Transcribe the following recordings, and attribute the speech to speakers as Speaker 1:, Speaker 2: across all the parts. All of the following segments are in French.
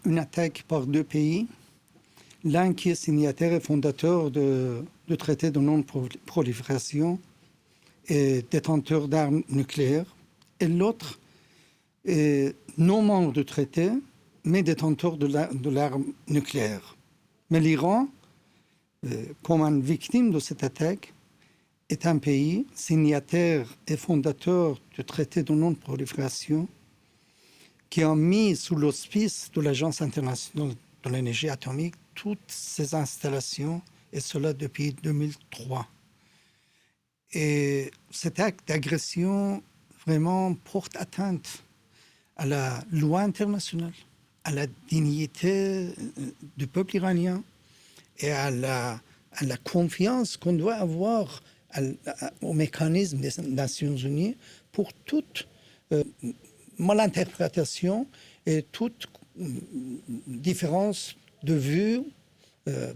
Speaker 1: une attaque par deux pays, l'un qui est signataire et fondateur du traité de non-prolifération et détenteur d'armes nucléaires, et l'autre est non membre du traité, mais détenteur de l'arme nucléaire. Mais l'Iran, comme une victime de cette attaque, est un pays signataire et fondateur du traité de non-prolifération qui a mis sous l'auspice de l'Agence internationale de l'énergie atomique toutes ces installations, et cela depuis 2003. Et cet acte d'agression vraiment porte atteinte à la loi internationale, à la dignité du peuple iranien et à la confiance qu'on doit avoir au mécanisme des Nations Unies pour toute malinterprétation et toute différence de vue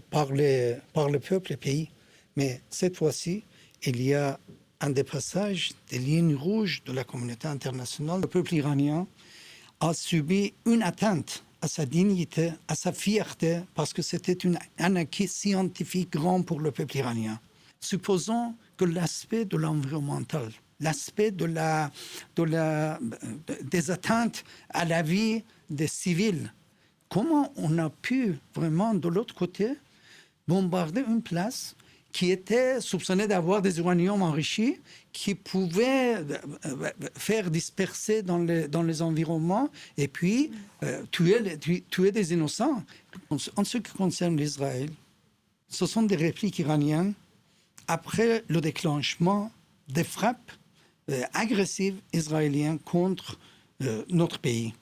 Speaker 1: par le peuple et pays. Mais cette fois-ci, il y a un dépassage des lignes rouges de la communauté internationale. Le peuple iranien a subi une atteinte à sa dignité, à sa fierté, parce que c'était un acquis scientifique grand pour le peuple iranien. Supposons que l'aspect de l'environnemental, l'aspect des atteintes à la vie des civils, comment on a pu vraiment, de l'autre côté, bombarder une place qui était soupçonnée d'avoir des uraniums enrichis, qui pouvaient faire disperser dans les environnements et puis tuer des innocents. En ce qui concerne l'Israël, ce sont des répliques iraniennes après le déclenchement des frappes agressives israéliennes contre notre pays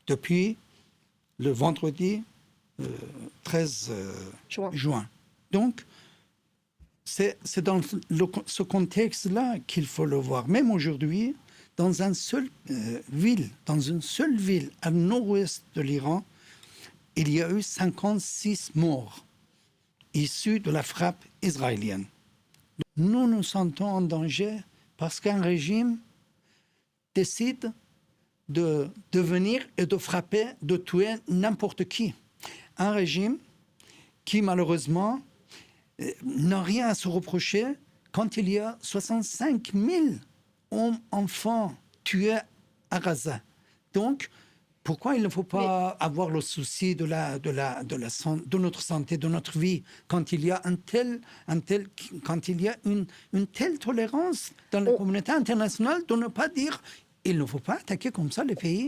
Speaker 1: depuis le vendredi 13 juin. Donc, c'est dans ce contexte-là qu'il faut le voir. Même aujourd'hui, dans une seule ville à nord-ouest de l'Iran, il y a eu 56 morts issus de la frappe israélienne. Nous nous sentons en danger parce qu'un régime décide de venir et de frapper, de tuer n'importe qui. Un régime qui, malheureusement, n'a rien à se reprocher quand il y a 65 000 enfants tués à Gaza. Donc, pourquoi il ne faut pas avoir le souci de notre santé, de notre vie, quand il y a quand il y a une telle tolérance dans la communauté internationale de ne pas dire il ne faut pas attaquer comme ça les pays.